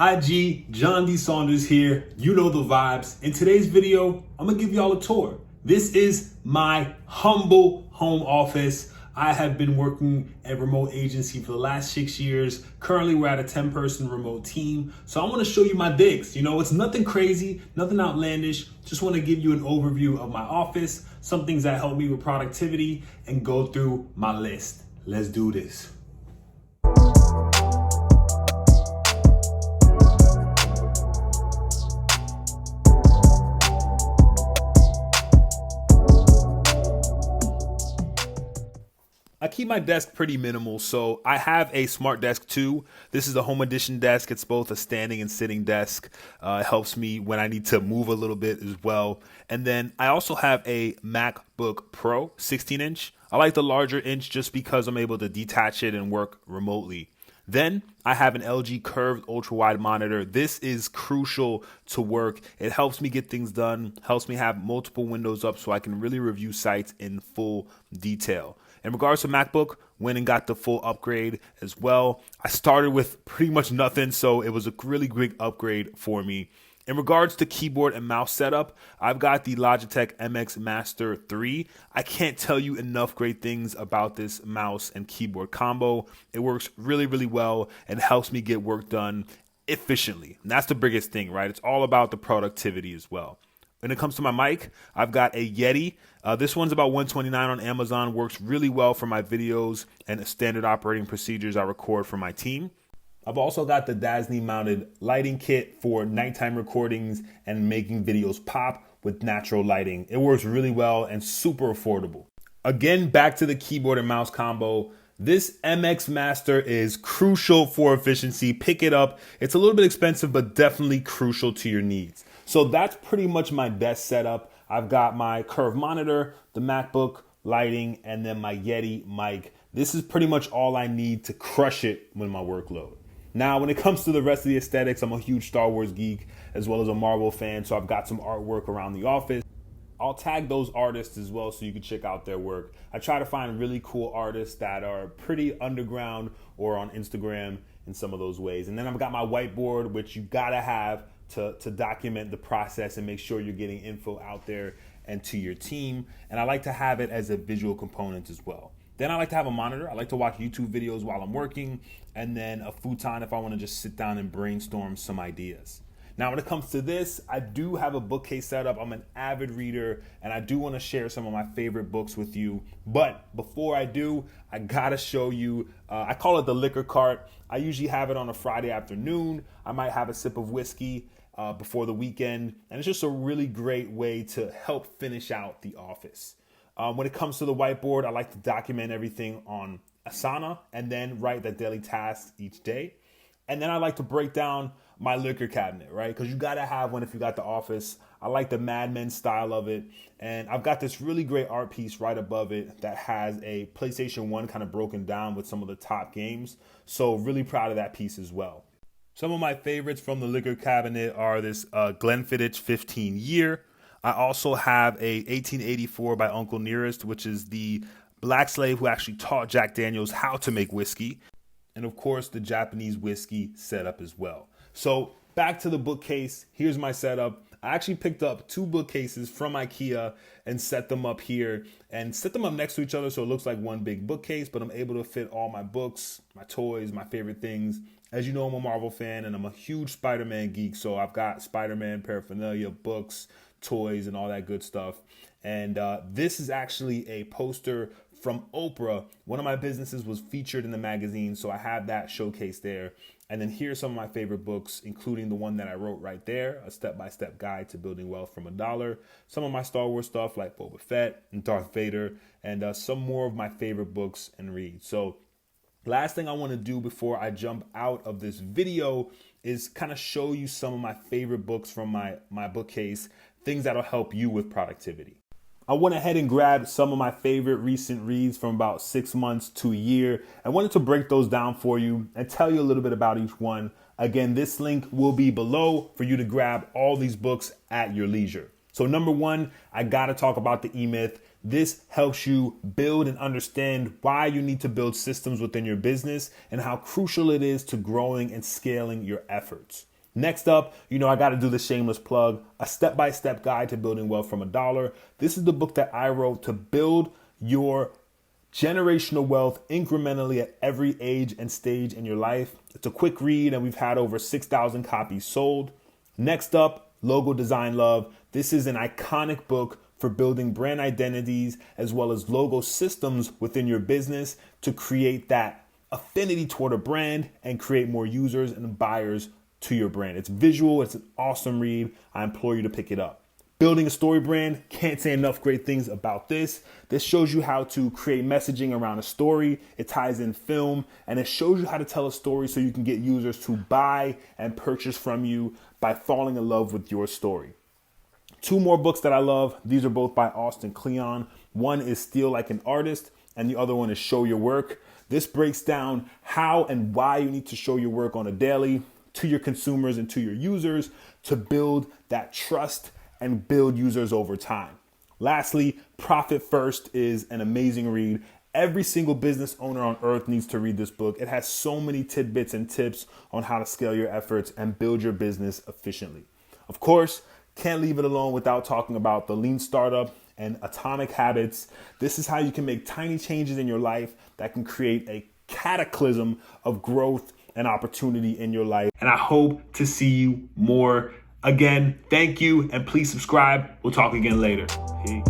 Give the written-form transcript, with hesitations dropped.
IG, John D. Saunders here. You know the vibes. In today's video, I'm gonna give y'all a tour. This is my humble home office. I have been working at remote agency for the last 6 years. Currently, we're at a 10-person remote team. So I wanna show you my digs. You know, it's nothing crazy, nothing outlandish. Just wanna give you an overview of my office, some things that help me with productivity, and go through my list. Let's do this. I keep my desk pretty minimal, so I have a smart desk too. This is a home edition desk. It's both a standing and sitting desk. It helps me when I need to move a little bit as well. And then I also have a MacBook Pro 16-inch. I like the larger inch just because I'm able to detach it and work remotely. Then I have an LG curved ultra wide monitor. This is crucial to work. It helps me get things done, helps me have multiple windows up so I can really review sites in full detail. In regards to MacBook, went and got the full upgrade as well. I started with pretty much nothing, so it was a really great upgrade for me. In regards to keyboard and mouse setup, I've got the Logitech MX Master 3. I can't tell you enough great things about this mouse and keyboard combo. It works really, really well and helps me get work done efficiently. And that's the biggest thing, right? It's all about the productivity as well. When it comes to my mic, I've got a Yeti. This one's about $129 on Amazon, works really well for my videos and standard operating procedures I record for my team. I've also got the Dasney mounted lighting kit for nighttime recordings and making videos pop with natural lighting. It works really well and super affordable. Again, back to the keyboard and mouse combo. This MX Master is crucial for efficiency. Pick it up. It's a little bit expensive, but definitely crucial to your needs. So that's pretty much my desk setup. I've got my curved monitor, the MacBook, lighting, and then my Yeti mic. This is pretty much all I need to crush it with my workload. Now, when it comes to the rest of the aesthetics, I'm a huge Star Wars geek as well as a Marvel fan, so I've got some artwork around the office. I'll tag those artists as well so you can check out their work. I try to find really cool artists that are pretty underground or on Instagram in some of those ways. And then I've got my whiteboard, which you gotta have to document the process and make sure you're getting info out there and to your team. And I like to have it as a visual component as well. Then I like to have a monitor. I like to watch YouTube videos while I'm working, and then a futon if I want to just sit down and brainstorm some ideas. Now, when it comes to this, I do have a bookcase set up. I'm an avid reader, and I do want to share some of my favorite books with you. But before I do, I gotta show you, I call it the liquor cart. I usually have it on a Friday afternoon. I might have a sip of whiskey before the weekend, and it's just a really great way to help finish out the office. When it comes to the whiteboard, I like to document everything on Asana and then write the daily tasks each day. And then I like to break down my liquor cabinet, right? Because you gotta have one if you got the office. I like the Mad Men style of it. And I've got this really great art piece right above it that has a PlayStation 1 kind of broken down with some of the top games. So really proud of that piece as well. Some of my favorites from the liquor cabinet are this Glenfiddich 15 year. I also have a 1884 by Uncle Nearest, which is the black slave who actually taught Jack Daniels how to make whiskey. And of course, the Japanese whiskey setup as well. So back to the bookcase. Here's my setup. I actually picked up 2 bookcases from IKEA and set them up here and set them up next to each other so it looks like one big bookcase, but I'm able to fit all my books, my toys, my favorite things. As you know, I'm a Marvel fan and I'm a huge Spider-Man geek, so I've got Spider-Man paraphernalia, books, toys, and all that good stuff. And this is actually a poster from Oprah. One of my businesses was featured in the magazine, so I have that showcased there. And then here's some of my favorite books, including the one that I wrote right there, A Step-by-Step Guide to Building Wealth from $1. Some of my Star Wars stuff like Boba Fett and Darth Vader, and some more of my favorite books and reads. So last thing I want to do before I jump out of this video is kind of show you some of my favorite books from my bookcase, things that'll help you with productivity. I went ahead and grabbed some of my favorite recent reads from about 6 months to a year. I wanted to break those down for you and tell you a little bit about each one. Again, this link will be below for you to grab all these books at your leisure. So number 1, I gotta talk about the E-Myth. This helps you build and understand why you need to build systems within your business and how crucial it is to growing and scaling your efforts. Next up, I got to do the shameless plug, A Step-by-Step Guide to Building Wealth from $1. This is the book that I wrote to build your generational wealth incrementally at every age and stage in your life. It's a quick read, and we've had over 6,000 copies sold. Next up, Logo Design Love. This is an iconic book for building brand identities as well as logo systems within your business to create that affinity toward a brand and create more users and buyers to your brand. It's visual. It's an awesome read. I implore you to pick it up. Building a story brand. Can't say enough great things about this. This shows you how to create messaging around a story. It ties in film, and it shows you how to tell a story so you can get users to buy and purchase from you by falling in love with your story. 2 more books that I love. These are both by Austin Kleon. One is Steal Like an Artist, and the other one is Show Your Work. This breaks down how and why you need to show your work on a daily to your consumers and to your users to build that trust and build users over time. Lastly, Profit First is an amazing read. Every single business owner on earth needs to read this book. It has so many tidbits and tips on how to scale your efforts and build your business efficiently. Of course, can't leave it alone without talking about The Lean Startup and Atomic Habits. This is how you can make tiny changes in your life that can create a cataclysm of growth and opportunity in your life. And I hope to see you more. Again, thank you, and please subscribe. We'll talk again later. Peace.